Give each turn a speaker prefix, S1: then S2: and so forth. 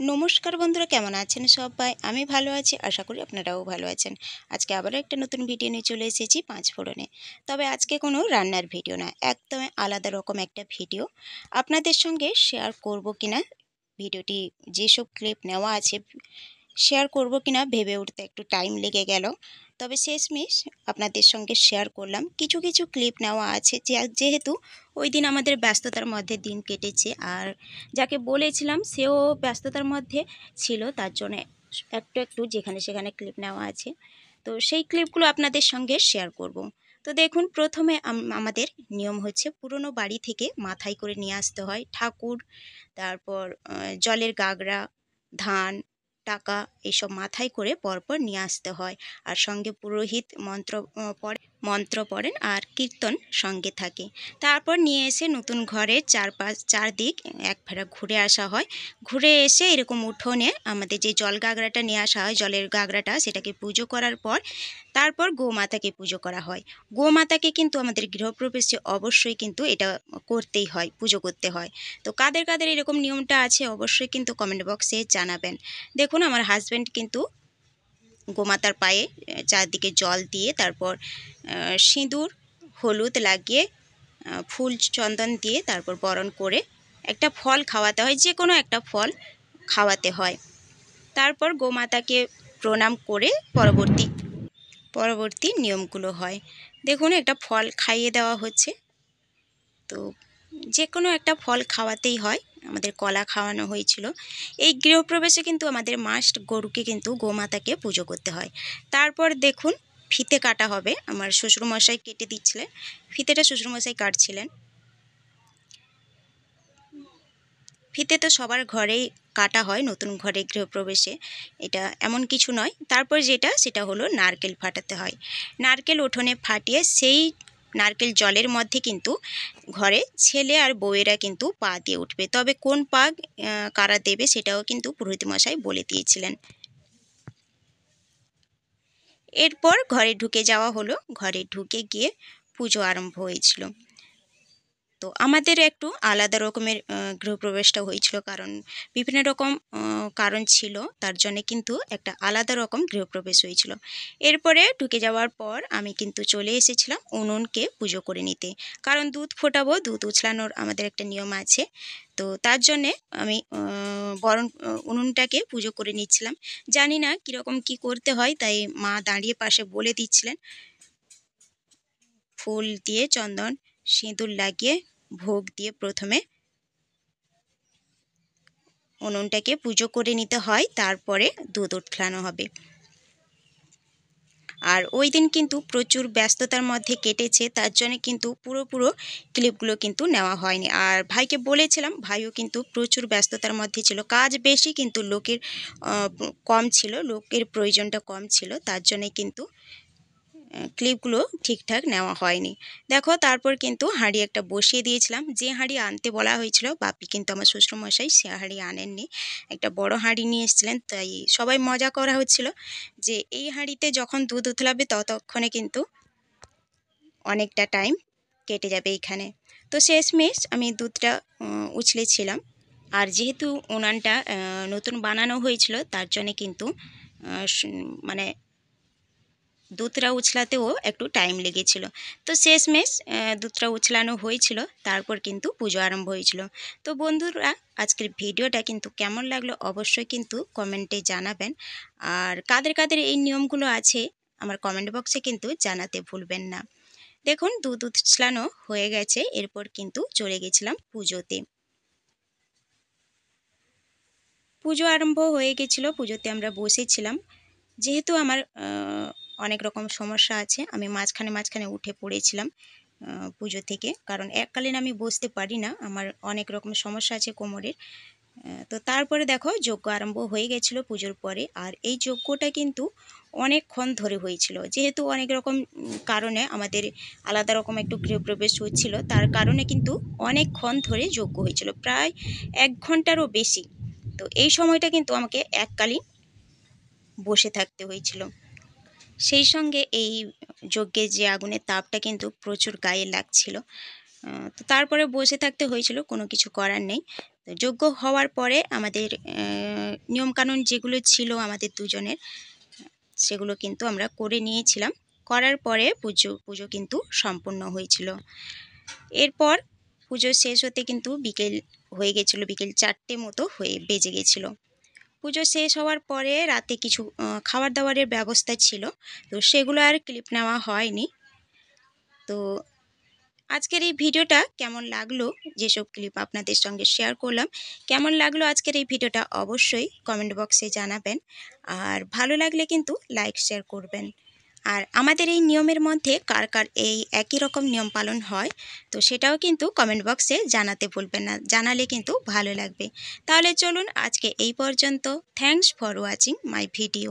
S1: নমস্কার বন্ধুরা, কেমন আছেন সবাই? আমি ভালো আছি, আশা করি আপনারাও ভালো আছেন। আজকে আবারও একটা নতুন ভিডিও নিয়ে চলে এসেছি পাঁচফোড়নে। তবে আজকে কোনো রান্নার ভিডিও না, একদম আলাদা রকম একটা ভিডিও আপনাদের সঙ্গে শেয়ার করব কিনা, ভিডিওটি যেসব ক্লিপ নেওয়া আছে শেয়ার করব কিনা ভেবে উঠতে একটু টাইম লেগে গেল। তবে শেষমেশ আপনাদের সঙ্গে শেয়ার করলাম। কিছু কিছু ক্লিপ নেওয়া আছে যেহেতু ওই দিন আমাদের ব্যস্ততার মধ্যে দিন কেটেছে, আর যাকে বলেছিলাম সেও ব্যস্ততার মধ্যে ছিল, তার জন্য একটু একটু যেখানে সেখানে ক্লিপ নেওয়া আছে। তো সেই ক্লিপগুলো আপনাদের সঙ্গে শেয়ার করব। তো দেখুন, প্রথমে আমাদের নিয়ম হচ্ছে পুরনো বাড়ি থেকে মাথায় করে নিয়ে আসতে হয় ঠাকুর, তারপর জলের গাগরা, ধান, টাকা এইসব মাথায় করে পরপর নিয়ে আসতে হয়। আর সঙ্গে পুরোহিত মন্ত্র পড়েন আর কীর্তন সঙ্গে থাকে। তারপর নিয়ে এসে নতুন ঘরের চারদিক এক ফেরা ঘুরে আসা হয়। ঘুরে এসে এরকম উঠোনে আমাদের যে জল গাগরাটা নিয়ে আসা হয়, জলের গাগরাটা, সেটাকে পুজো করার পর তারপর গোমাতাকে পুজো করা হয়। গোমাতাকে কিন্তু আমাদের গৃহপ্রবেশে অবশ্যই কিন্তু এটা করতেই হয়, পুজো করতে হয়। তো কাদের কাদের এরকম নিয়মটা আছে অবশ্যই কিন্তু কমেন্ট বক্সে জানাবেন। দেখুন, আমার হাজব্যান্ড কিন্তু গোমাতার পায়ে চারদিকে জল দিয়ে তারপর সিঁদুর হলুদ লাগিয়ে ফুল চন্দন দিয়ে তারপর বরণ করে একটা ফল খাওয়াতে হয়, যে কোনো একটা ফল খাওয়াতে হয়। তারপর গোমাতাকে প্রণাম করে পরবর্তী নিয়মগুলো হয়। দেখুন, একটা ফল খাইয়ে দেওয়া হচ্ছে। তো যে কোনো একটা ফল খাওয়াতেই হয়। আমাদের কলা খাওয়ানো হয়েছিল। এই গৃহপ্রবেশে কিন্তু আমাদের মাস্ট গরুকে কিন্তু গোমাতাকে পুজো করতে হয়। তারপর দেখুন, ফিতে কাটা হবে। আমার শ্বশুরমশাই কেটে দিচ্ছিলেন, ফিতেটা শ্বশুরমশাই কাটছিলেন। ফিতে তো সবার ঘরেই কাটা হয় নতুন ঘরে গৃহপ্রবেশে, এটা এমন কিছু নয়। তারপর সেটা হলো নারকেল ফাটাতে হয়। নারকেল উঠোনে ফাটিয়ে সেই নারকেল জলের মধ্যে কিন্তু ঘরে ছেলে আর বউয়েরা কিন্তু পা দিয়ে উঠবে। তবে কোন পা কারা দেবে সেটাও কিন্তু পুরোহিত মশাই বলে দিয়েছিলেন। এরপর ঘরে ঢুকে যাওয়া হলো। ঘরে ঢুকে গিয়ে পুজো আরম্ভ হয়েছিল। তো আমাদের একটু আলাদা রকমের গৃহপ্রবেশটা হয়েছিল, কারণ বিভিন্ন রকম কারণ ছিল, তার জন্যে কিন্তু একটা আলাদা রকম গৃহপ্রবেশ হয়েছিল। এরপরে ঢুকে যাওয়ার পর আমি কিন্তু চলে এসেছিলাম উনুনকে পুজো করে নিতে, কারণ দুধ ফোটাবো, দুধ উছলানোর আমাদের একটা নিয়ম আছে। তো তার জন্যে আমি উনুনটাকে পুজো করে নিচ্ছিলাম। জানি না কীরকম কী করতে হয়, তাই মা দাঁড়িয়ে পাশে বলে দিচ্ছিলেন। ফুল দিয়ে চন্দন সিঁদুর লাগিয়ে ভোগ দিয়ে প্রথমে উনুনটাকে পুজো করে নিতে হয়, তারপরে দুধ উতলানো হবে। আর ওই দিন কিন্তু প্রচুর ব্যস্ততার মধ্যে কেটেছে, তার জন্য কিন্তু পুরো ক্লিপগুলো কিন্তু নেওয়া হয়নি। আর ভাইকে বলেছিলাম, ভাইও কিন্তু প্রচুর ব্যস্ততার মধ্যে ছিল, কাজ বেশি কিন্তু লোকের কম ছিল, লোকের প্রয়োজনটা কম ছিল, তার জন্যে কিন্তু ক্লিপগুলো ঠিকঠাক নেওয়া হয়নি। দেখো, তারপর কিন্তু হাঁড়ি একটা বসিয়ে দিয়েছিলাম। যে হাঁড়ি আনতে বলা হয়েছিল, বাপি কিন্তু আমার শ্বশুরমশাই সে হাঁড়ি আনেননি, একটা বড় হাঁড়ি নিয়ে এসেছিলেন। তাই সবাই মজা করা হচ্ছিল যে এই হাঁড়িতে যখন দুধ উতলাবে ততক্ষণে কিন্তু অনেকটা টাইম কেটে যাবে এইখানে। তো শেষমেশ আমি দুধটা উছলেছিলাম। আর যেহেতু উনানটা নতুন বানানো হয়েছিল, তার জন্যে কিন্তু মানে দুধটা উছলাতেও একটু টাইম লেগেছিল। তো শেষমেশ দুধটা উছলানো হয়েছিল, তারপর কিন্তু পুজো আরম্ভ হয়েছিল। তো বন্ধুরা, আজকের ভিডিওটা কিন্তু কেমন লাগলো অবশ্যই কিন্তু কমেন্টে জানাবেন। আর কাদের কাদের এই নিয়মগুলো আছে আমার কমেন্ট বক্সে কিন্তু জানাতে ভুলবেন না। দেখুন, দুধ উছলানো হয়ে গেছে, এরপর কিন্তু চলে গেছিলাম পুজোতে। পুজো আরম্ভ হয়ে গেছিলো, পুজোতে আমরা বসেছিলাম। যেহেতু আমার অনেক রকম সমস্যা আছে, আমি মাঝখানে উঠে পড়েছিলাম পুজো থেকে, কারণ এককালীন আমি বসতে পারি না, আমার অনেক রকম সমস্যা আছে কোমরের। তো তারপরে দেখো, যজ্ঞ আরম্ভ হয়ে গেছিলো পুজোর পরে। আর এই যজ্ঞটা কিন্তু অনেকক্ষণ ধরে হয়েছিল, যেহেতু অনেক রকম কারণে আমাদের আলাদা রকম একটু গৃহপ্রবেশ হচ্ছিল, তার কারণে কিন্তু অনেকক্ষণ ধরে যজ্ঞ হয়েছিল, প্রায় 1 ঘন্টারও বেশি। তো এই সময়টা কিন্তু আমাকে এককালীন বসে থাকতে হয়েছিল। সেই সঙ্গে এই যজ্ঞের যে আগুনের তাপটা কিন্তু প্রচুর গায়ে লাগছিল। তো তারপরে বসে থাকতে হয়েছিল, কোনো কিছু করার নেই। তো যজ্ঞ হওয়ার পরে আমাদের নিয়মকানুন যেগুলো ছিল আমাদের দুজনের, সেগুলো কিন্তু আমরা করে নিয়েছিলাম। করার পরে পুজো কিন্তু সম্পূর্ণ হয়েছিল। এরপর পুজো শেষ হতে কিন্তু বিকেল হয়ে গেছিলো, বিকেল 4টে মতো বেজে গেছিলো। পুজো শেষ হওয়ার পরে রাতে কিছু খাবার দাবারের ব্যবস্থা ছিল, তো সেগুলো আর ক্লিপ নেওয়া হয়নি। তো আজকের এই ভিডিওটা কেমন লাগলো, যেসব ক্লিপ আপনাদের সঙ্গে শেয়ার করলাম, কেমন লাগলো আজকের এই ভিডিওটা অবশ্যই কমেন্ট বক্সে জানাবেন। আর ভালো লাগলে কিন্তু লাইক শেয়ার করবেন। আর আমাদের এই নিয়মের মধ্যে কার কার এই একই রকম নিয়ম পালন হয়, তো সেটাও কিন্তু কমেন্ট বক্সে জানাতে ভুলবেন না, জানালে কিন্তু ভালো লাগবে। তাহলে চলুন আজকে এই পর্যন্ত। Thanks for watching my video.